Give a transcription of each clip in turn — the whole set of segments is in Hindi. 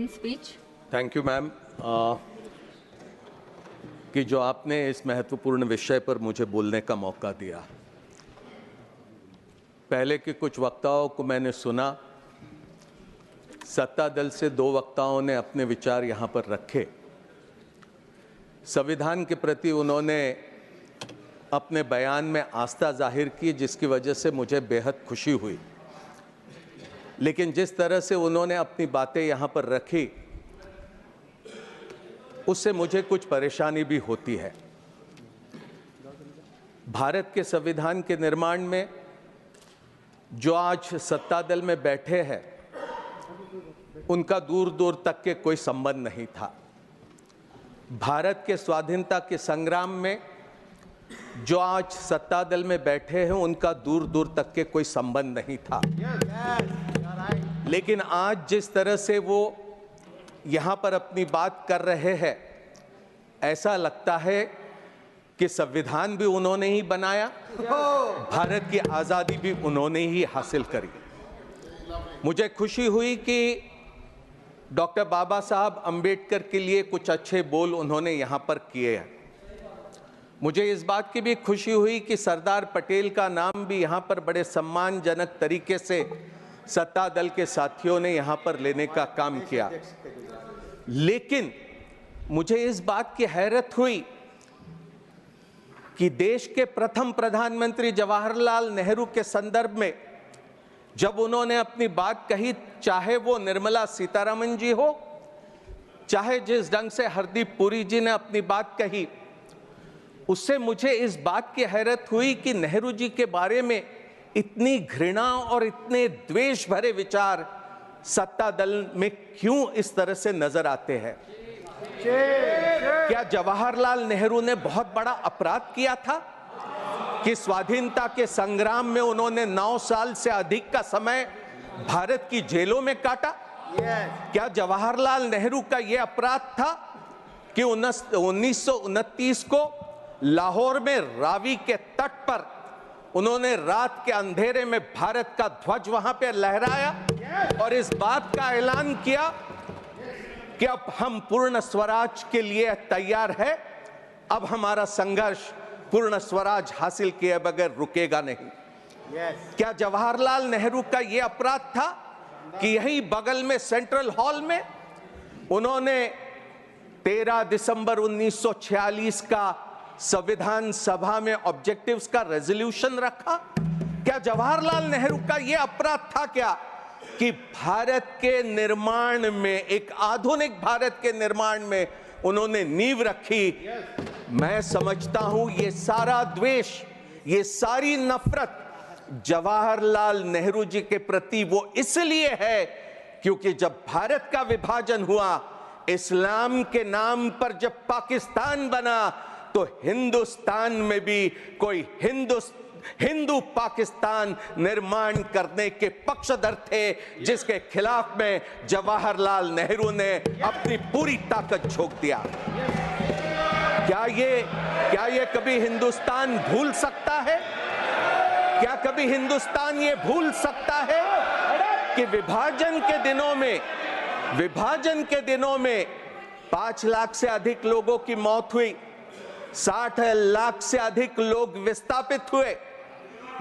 speech. थैंक यू मैम कि जो आपने इस महत्वपूर्ण विषय पर मुझे बोलने का मौका दिया। पहले के कुछ वक्ताओं को मैंने सुना, सत्ता दल से 2 वक्ताओं ने अपने विचार यहाँ पर रखे। संविधान के प्रति उन्होंने अपने बयान में आस्था जाहिर की, जिसकी वजह से मुझे बेहद खुशी हुई। लेकिन जिस तरह से उन्होंने अपनी बातें यहाँ पर रखी, उससे मुझे कुछ परेशानी भी होती है। भारत के संविधान के निर्माण में जो आज सत्ता दल में बैठे हैं, उनका दूर दूर तक के कोई संबंध नहीं था। भारत के स्वाधीनता के संग्राम में जो आज सत्ता दल में बैठे हैं, उनका दूर दूर तक के कोई संबंध नहीं था। लेकिन आज जिस तरह से वो यहाँ पर अपनी बात कर रहे हैं, ऐसा लगता है कि संविधान भी उन्होंने ही बनाया, भारत की आज़ादी भी उन्होंने ही हासिल करी। मुझे खुशी हुई कि डॉक्टर बाबा साहब अंबेडकर के लिए कुछ अच्छे बोल उन्होंने यहाँ पर किए हैं। मुझे इस बात की भी खुशी हुई कि सरदार पटेल का नाम भी यहाँ पर बड़े सम्मानजनक तरीके से सत्ता दल के साथियों ने यहाँ पर लेने का काम किया। लेकिन मुझे इस बात की हैरत हुई कि देश के प्रथम प्रधानमंत्री जवाहरलाल नेहरू के संदर्भ में जब उन्होंने अपनी बात कही, चाहे वो निर्मला सीतारमण जी हो, चाहे जिस ढंग से हरदीप पुरी जी ने अपनी बात कही, उससे मुझे इस बात की हैरत हुई कि नेहरू जी के बारे में इतनी घृणा और इतने द्वेष भरे विचार सत्ता दल में क्यों इस तरह से नजर आते हैं। क्या जवाहरलाल नेहरू ने बहुत बड़ा अपराध किया था कि स्वाधीनता के संग्राम में उन्होंने 9 साल से अधिक का समय भारत की जेलों में काटा? क्या जवाहरलाल नेहरू का यह अपराध था कि 1929 को लाहौर में रावी के तट पर उन्होंने रात के अंधेरे में भारत का ध्वज वहां पर लहराया और इस बात का ऐलान किया कि अब हम पूर्ण स्वराज के लिए तैयार है, अब हमारा संघर्ष पूर्ण स्वराज हासिल किए बगैर रुकेगा नहीं। क्या जवाहरलाल नेहरू का यह अपराध था कि यही बगल में सेंट्रल हॉल में उन्होंने 13 दिसंबर 1946 का संविधान सभा में ऑब्जेक्टिव्स का रेजोल्यूशन रखा? क्या जवाहरलाल नेहरू का यह अपराध था क्या कि भारत के निर्माण में, एक आधुनिक भारत के निर्माण में उन्होंने नींव रखी? मैं समझता हूं ये सारा द्वेष, ये सारी नफरत जवाहरलाल नेहरू जी के प्रति वो इसलिए है क्योंकि जब भारत का विभाजन हुआ, इस्लाम के नाम पर जब पाकिस्तान बना, तो हिंदुस्तान में भी कोई हिंदू पाकिस्तान निर्माण करने के पक्षधर थे, जिसके खिलाफ में जवाहरलाल नेहरू ने अपनी पूरी ताकत झोंक दिया। क्या ये कभी हिंदुस्तान भूल सकता है? क्या कभी हिंदुस्तान ये भूल सकता है कि विभाजन के दिनों में 5 लाख से अधिक लोगों की मौत हुई, 60 लाख से अधिक लोग विस्थापित हुए,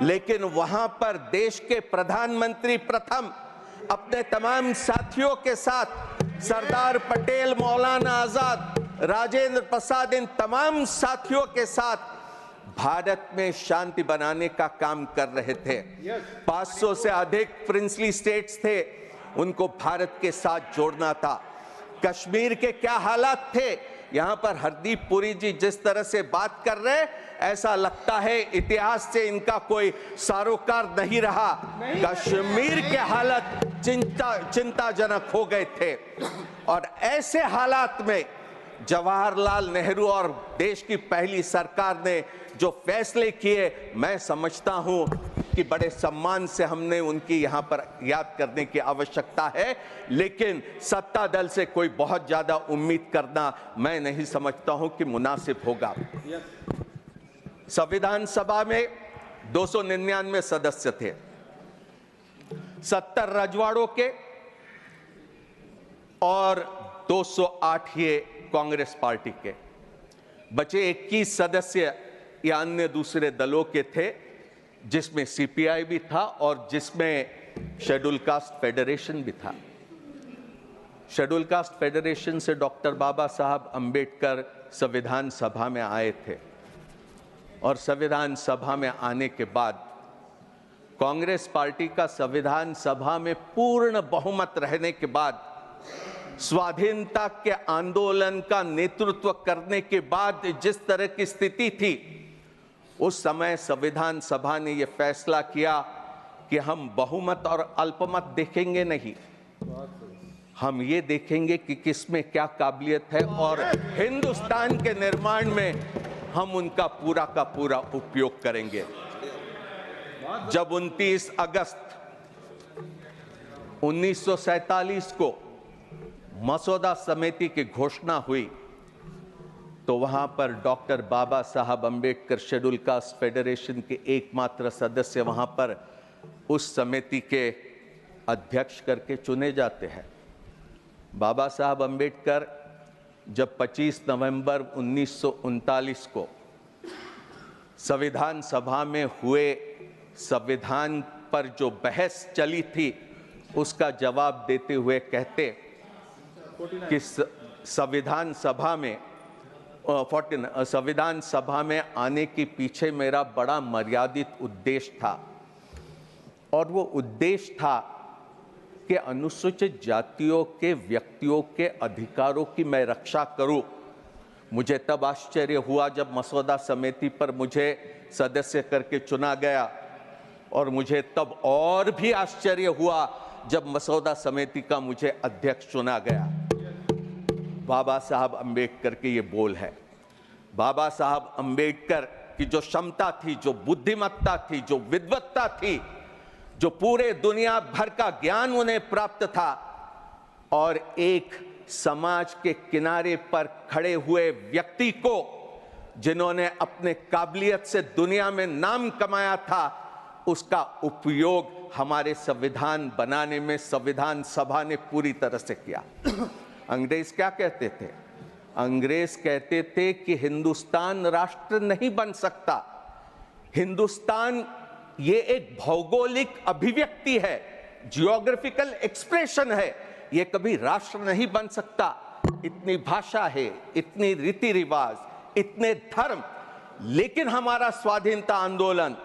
लेकिन वहां पर देश के प्रधानमंत्री प्रथम अपने तमाम साथियों के साथ, सरदार पटेल, मौलाना आजाद, राजेंद्र प्रसाद, इन तमाम साथियों के साथ भारत में शांति बनाने का काम कर रहे थे। 500 से अधिक प्रिंसली स्टेट्स थे, उनको भारत के साथ जोड़ना था। कश्मीर के क्या हालात थे? यहां पर हरदीप पुरी जी जिस तरह से बात कर रहे, ऐसा लगता है इतिहास से इनका कोई सरोकार नहीं रहा। कश्मीर के हालत चिंताजनक हो गए थे और ऐसे हालात में जवाहरलाल नेहरू और देश की पहली सरकार ने जो फैसले किए, मैं समझता हूं कि बड़े सम्मान से हमने उनकी यहां पर याद करने की आवश्यकता है। लेकिन सत्ता दल से कोई बहुत ज्यादा उम्मीद करना मैं नहीं समझता हूं कि मुनासिब होगा। संविधान सभा में 299 सदस्य थे, 70 रजवाड़ों के, और 208 ये कांग्रेस पार्टी के। बचे 21 सदस्य या अन्य दूसरे दलों के थे, जिसमें सीपीआई भी था और जिसमें शेड्यूल कास्ट फेडरेशन भी था। शेड्यूल कास्ट फेडरेशन से डॉक्टर बाबा साहब अंबेडकर संविधान सभा में आए थे और संविधान सभा में आने के बाद कांग्रेस पार्टी का संविधान सभा में पूर्ण बहुमत रहने के बाद स्वाधीनता के आंदोलन का नेतृत्व करने के बाद जिस तरह की स्थिति थी, उस समय संविधान सभा ने यह फैसला किया कि हम बहुमत और अल्पमत देखेंगे नहीं, हम ये देखेंगे कि किसमें क्या काबिलियत है और हिंदुस्तान के निर्माण में हम उनका पूरा का पूरा उपयोग करेंगे। जब 29 अगस्त 1947 को मसौदा समिति की घोषणा हुई तो वहां पर डॉक्टर बाबा साहब अंबेडकर शेड्यूल कास्ट फेडरेशन के एकमात्र सदस्य वहां पर उस समिति के अध्यक्ष करके चुने जाते हैं। बाबा साहब अंबेडकर जब 25 नवंबर 1939 को संविधान सभा में हुए संविधान पर जो बहस चली थी उसका जवाब देते हुए कहते कि संविधान सभा में आने के पीछे मेरा बड़ा मर्यादित उद्देश्य था और वो उद्देश्य था कि अनुसूचित जातियों के व्यक्तियों के अधिकारों की मैं रक्षा करूं। मुझे तब आश्चर्य हुआ जब मसौदा समिति पर मुझे सदस्य करके चुना गया और मुझे तब और भी आश्चर्य हुआ जब मसौदा समिति का मुझे अध्यक्ष चुना गया। बाबा साहब अंबेडकर के ये बोल है। बाबा साहब अंबेडकर की जो क्षमता थी, जो बुद्धिमत्ता थी, जो विद्वत्ता थी, जो पूरे दुनिया भर का ज्ञान उन्हें प्राप्त था और एक समाज के किनारे पर खड़े हुए व्यक्ति को जिन्होंने अपने काबिलियत से दुनिया में नाम कमाया था, उसका उपयोग हमारे संविधान बनाने में संविधान सभा ने पूरी तरह से किया। अंग्रेज क्या कहते थे? अंग्रेज कहते थे कि हिंदुस्तान राष्ट्र नहीं बन सकता, हिंदुस्तान ये एक भौगोलिक अभिव्यक्ति है, जियोग्राफिकल एक्सप्रेशन है, ये कभी राष्ट्र नहीं बन सकता। इतनी भाषा है, इतनी रीति रिवाज, इतने धर्म, लेकिन हमारा स्वाधीनता आंदोलन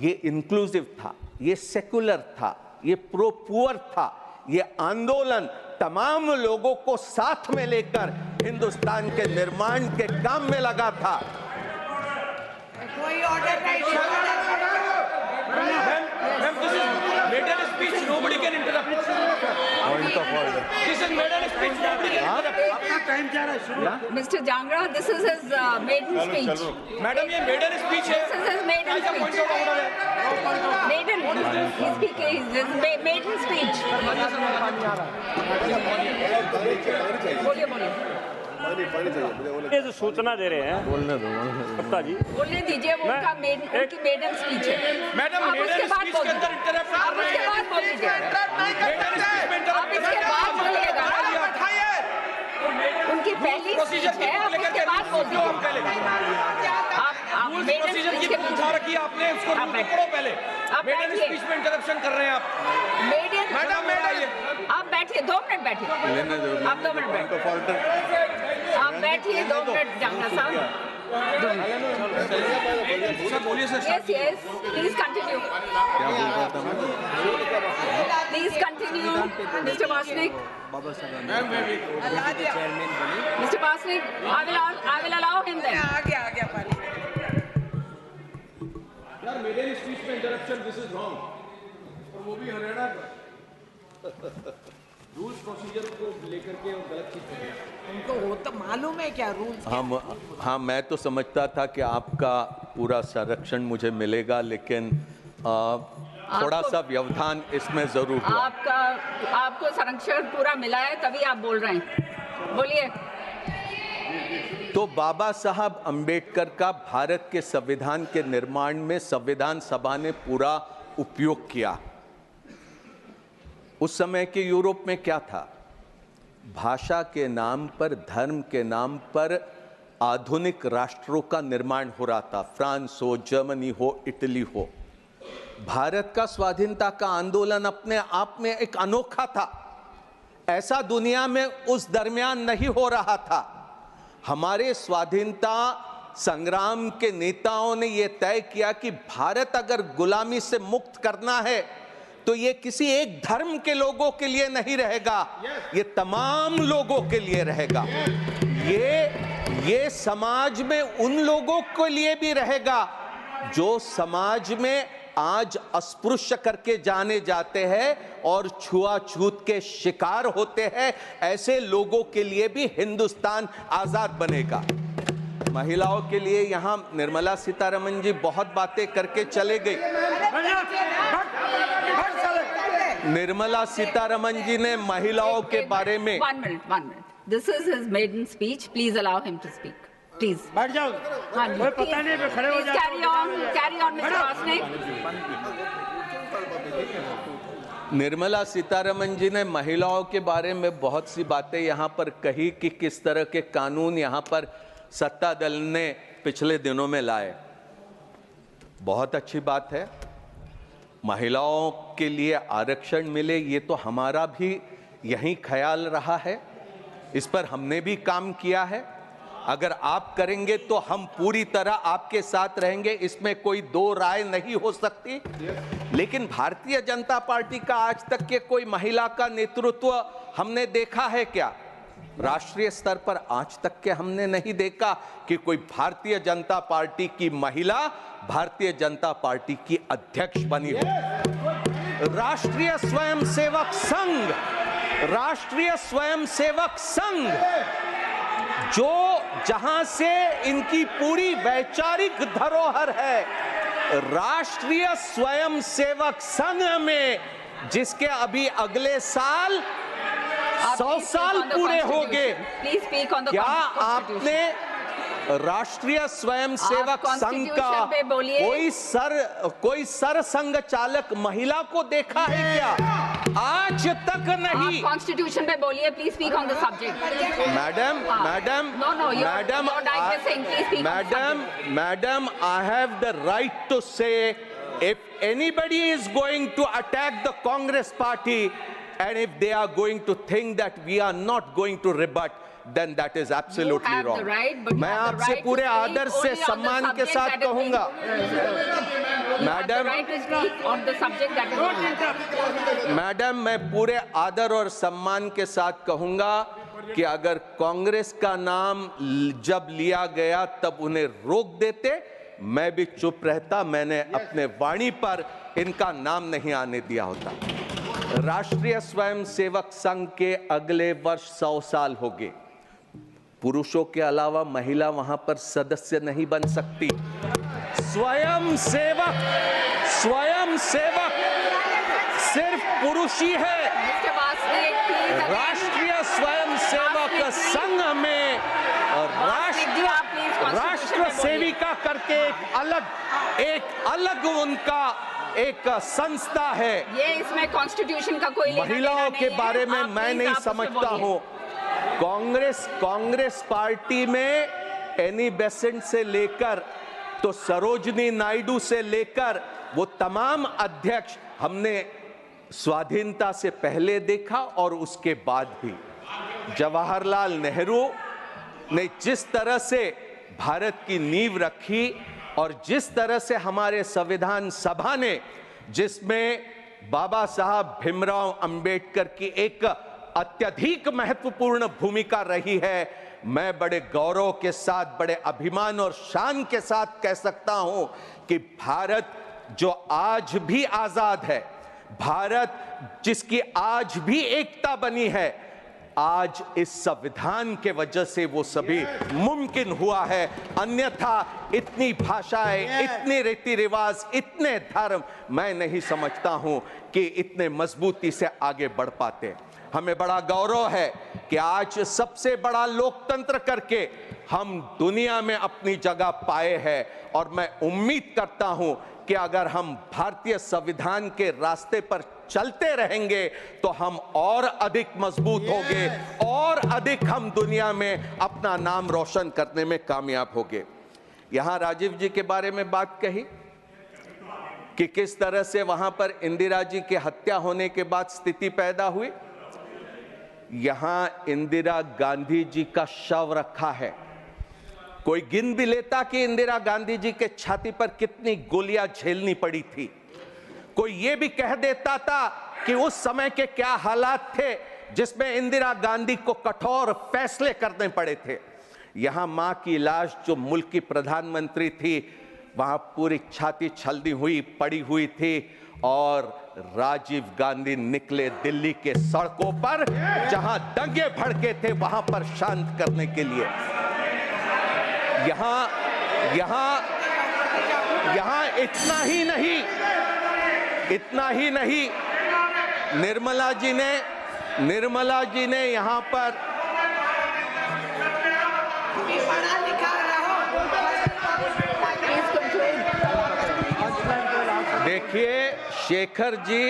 ये इंक्लूसिव था, ये सेकुलर था, ये प्रो पुअर था। ये आंदोलन तमाम लोगों को साथ में लेकर हिंदुस्तान के निर्माण के काम में लगा था। कोई ऑर्डर नहीं। Ma'am, this is made a speech. Nobody can interrupt. Point of order. This is made a speech. Nobody can interrupt. आपका टाइम जा रहा है शुरू। Mr. Jangra, this is his maiden speech. Madam ये maiden speech है। This is his maiden speech. Maiden. He's speaking. His maiden speech. बोलिए बोलिए। ये जो सूचना दे रहे हैं बोलने दो गुप्ता जी, बोलने दीजिए। वो उनका उनकी मेडन स्पीच है। मैडम मेडन स्पीच के अंदर इंटरप्ट आप उसके बाद बोल दीजिए। आप इसके बाद बोलिएगा। उनकी पहली स्पीच है, आप उसके बाद बोल दीजिए। आप मेडन स्पीच के उठा रखी आपने, उसको पकड़ो पहले। मेडन स्पीच में इंटरप्शन कर रहे हैं आप। मेडन मैडम आप बैठिए, 2 मिनट बैठिए। आप 2 मिनट बैठिए। आप बैठिए 2 मिनट जांगरा साहब। बोलिए sir. Yes, yes. Please continue. Please continue, Mr. Vasnik. Mr. Vasnik, I will allow him then. आगे पानी। यार मेडन स्पीच में इंटरप्शन, दिस इज रॉन्ग। और वो भी हरियाणा रूल्स प्रोसीजर को लेकर के गलत चीज कर रहे हैं। उनको वो तो मालूम है क्या रूल्स। हाँ, मैं तो समझता था कि आपका पूरा संरक्षण मुझे मिलेगा, लेकिन थोड़ा सा व्यवधान इसमें जरूर हुआ। आपको संरक्षण पूरा मिला है, तभी आप बोल रहे हैं। बोलिए। तो बाबा साहब अंबेडकर का भारत के संविधान के निर्माण में संविधान सभा ने पूरा उपयोग किया। उस समय के यूरोप में क्या था? भाषा के नाम पर, धर्म के नाम पर आधुनिक राष्ट्रों का निर्माण हो रहा था। फ्रांस हो, जर्मनी हो, इटली हो। भारत का स्वाधीनता का आंदोलन अपने आप में एक अनोखा था। ऐसा दुनिया में उस दरमियान नहीं हो रहा था। हमारे स्वाधीनता संग्राम के नेताओं ने यह तय किया कि भारत अगर गुलामी से मुक्त करना है तो ये किसी एक धर्म के लोगों के लिए नहीं रहेगा, ये तमाम लोगों के लिए रहेगा। ये समाज में उन लोगों के लिए भी रहेगा जो समाज में आज अस्पृश्य करके जाने जाते हैं और छुआछूत के शिकार होते हैं। ऐसे लोगों के लिए भी हिंदुस्तान आजाद बनेगा। महिलाओं के लिए यहां निर्मला सीतारमण जी बहुत बातें करके चले गई। निर्मला सीतारमण जी ने महिलाओं के बारे में one minute. This is his maiden speech. Please allow him to speak. Please. बैठ जाओ, कोई पता नहीं, खड़े हो जाओ। Carry on, Mr. Vasnik. Nirmala Sitharaman ji ने महिलाओं के बारे में बहुत सी बातें यहां पर कही कि किस तरह के कानून यहां पर सत्ता दल ने पिछले दिनों में लाए। बहुत अच्छी बात है, महिलाओं के लिए आरक्षण मिले, ये तो हमारा भी यही ख्याल रहा है। इस पर हमने भी काम किया है। अगर आप करेंगे तो हम पूरी तरह आपके साथ रहेंगे, इसमें कोई दो राय नहीं हो सकती। लेकिन भारतीय जनता पार्टी का आज तक के कोई महिला का नेतृत्व हमने देखा है क्या? राष्ट्रीय स्तर पर आज तक के हमने नहीं देखा कि कोई भारतीय जनता पार्टी की महिला भारतीय जनता पार्टी की अध्यक्ष बनी हो। राष्ट्रीय स्वयंसेवक संघ जो जहां से इनकी पूरी वैचारिक धरोहर है, राष्ट्रीय स्वयंसेवक संघ में जिसके अभी अगले साल 100 साल पूरे हो गए, क्या आपने राष्ट्रीय स्वयंसेवक संघ का कोई सरसंघ चालक महिला को देखा है क्या? आज तक नहीं। कॉन्स्टिट्यूशन पे बोलिए, please speak on the subject. Madam, I have the right to say if anybody is going to attack the Congress party and if they are going to think that we are not going to rebut, then that is absolutely wrong. मैं आपसे पूरे आदर से सम्मान के साथ कहूंगा, मैडम, मैं पूरे आदर और सम्मान के साथ कहूंगा कि अगर कांग्रेस का नाम जब लिया गया तब उन्हें रोक देते, मैं भी चुप रहता। मैंने अपने वाणी पर इनका नाम नहीं आने दिया होता। राष्ट्रीय स्वयंसेवक संघ के अगले वर्ष 100 साल हो गए। पुरुषों के अलावा महिला वहां पर सदस्य नहीं बन सकती। स्वयंसेवक सिर्फ पुरुष ही है। राष्ट्रीय स्वयंसेवक संघ में राष्ट्र सेविका करके एक अलग उनका एक संस्था है। ये इसमें कॉन्स्टिट्यूशन का कोई महिलाओं के बारे में मैं नहीं समझता हूं। कांग्रेस पार्टी में एनी बेसेंट से लेकर तो सरोजनी नायडू से लेकर वो तमाम अध्यक्ष हमने स्वाधीनता से पहले देखा और उसके बाद भी। जवाहरलाल नेहरू ने जिस तरह से भारत की नींव रखी और जिस तरह से हमारे संविधान सभा ने, जिसमें बाबा साहब भीमराव अंबेडकर की एक अत्यधिक महत्वपूर्ण भूमिका रही है, मैं बड़े गौरव के साथ, बड़े अभिमान और शान के साथ कह सकता हूं कि भारत जो आज भी आजाद है, भारत जिसकी आज भी एकता बनी है, आज इस संविधान के वजह से वो सभी मुमकिन हुआ है। अन्यथा इतनी भाषाएं, इतने रीति रिवाज, इतने धर्म मैं नहीं समझता हूं कि इतने मजबूती से आगे बढ़ पाते। हमें बड़ा गौरव है कि आज सबसे बड़ा लोकतंत्र करके हम दुनिया में अपनी जगह पाए हैं और मैं उम्मीद करता हूं कि अगर हम भारतीय संविधान के रास्ते पर चलते रहेंगे तो हम और अधिक मजबूत होंगे और अधिक हम दुनिया में अपना नाम रोशन करने में कामयाब होंगे। यहां राजीव जी के बारे में बात कही कि किस तरह से वहां पर इंदिरा जी की हत्या होने के बाद स्थिति पैदा हुई। यहां इंदिरा गांधी जी का शव रखा है। कोई गिन भी लेता कि इंदिरा गांधी जी के छाती पर कितनी गोलियां झेलनी पड़ी थी। कोई ये भी कह देता था कि उस समय के क्या हालात थे जिसमें इंदिरा गांधी को कठोर फैसले करने पड़े थे। यहां मां की लाश जो मुल्क की प्रधानमंत्री थी, वहां पूरी छाती छलनी हुई पड़ी हुई थी और राजीव गांधी निकले दिल्ली के सड़कों पर जहां दंगे भड़के थे वहां पर शांत करने के लिए। यहां इतना ही नहीं, निर्मला जी ने यहां पर पढ़ा लिखा रहो। देखिए शेखर जी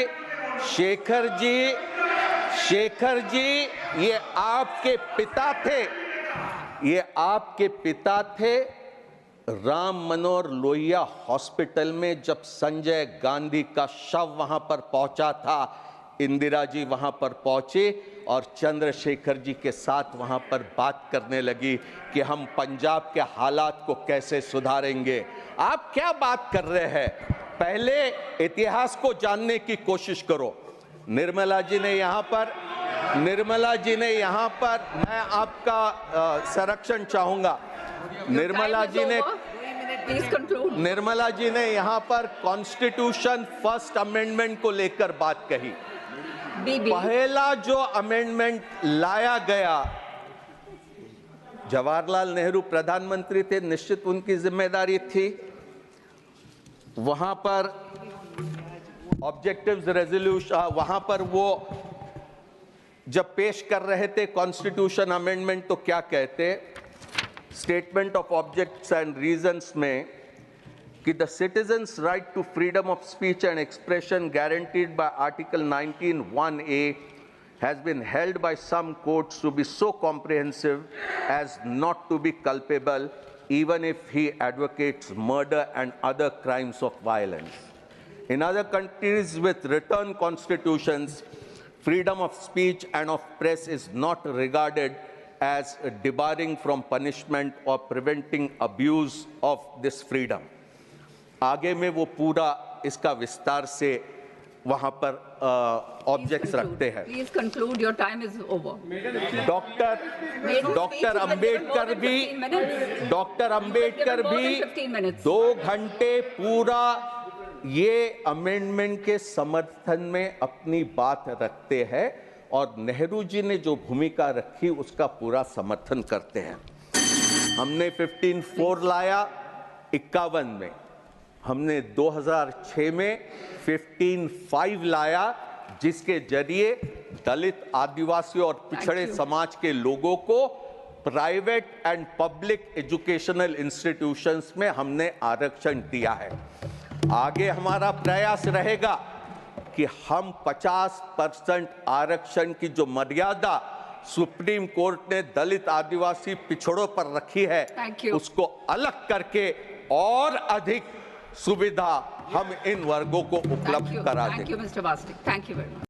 ये आपके पिता थे। राम मनोहर लोहिया हॉस्पिटल में जब संजय गांधी का शव वहां पर पहुंचा था, इंदिरा जी वहां पर पहुंचे और चंद्रशेखर जी के साथ वहां पर बात करने लगी कि हम पंजाब के हालात को कैसे सुधारेंगे। आप क्या बात कर रहे हैं? पहले इतिहास को जानने की कोशिश करो। निर्मला जी ने यहाँ पर मैं आपका संरक्षण चाहूंगा। निर्मला जी ने यहाँ पर कॉन्स्टिट्यूशन फर्स्ट अमेंडमेंट को लेकर बात कही। पहला जो अमेंडमेंट लाया गया, जवाहरलाल नेहरू प्रधानमंत्री थे, निश्चित उनकी जिम्मेदारी थी। वहां पर ऑब्जेक्टिव्स रेजोल्यूशन, वहां पर वो जब पेश कर रहे थे कॉन्स्टिट्यूशन अमेंडमेंट, तो क्या कहते, statement of objects and reasons में कि the citizens right to freedom of speech and expression guaranteed by article 19(1)(a has been held by some courts to be so comprehensive as not to be culpable even if he advocates murder and other crimes of violence. In other countries with written constitutions, freedom of speech and of press is not regarded as debarring from punishment or preventing abuse of this freedom. आगे में वो पूरा इसका विस्तार से वहां पर ऑब्जेक्ट्स रखते हैं। Please conclude, your time is over. Doctor Ambedkar भी 2 घंटे पूरा ये अमेंडमेंट के समर्थन में अपनी बात रखते हैं और नेहरू जी ने जो भूमिका रखी उसका पूरा समर्थन करते हैं। हमने 15(4) लाया 51 में, हमने 2006 में 15(5) लाया, जिसके जरिए दलित, आदिवासी और पिछड़े समाज के लोगों को private and public educational institutions में हमने आरक्षण दिया है। आगे हमारा प्रयास रहेगा कि हम 50% आरक्षण की जो मर्यादा सुप्रीम कोर्ट ने दलित, आदिवासी, पिछड़ों पर रखी है, उसको अलग करके और अधिक सुविधा हम इन वर्गों को उपलब्ध करा दें। Thank you, Mr. Bastik. Thank you very much.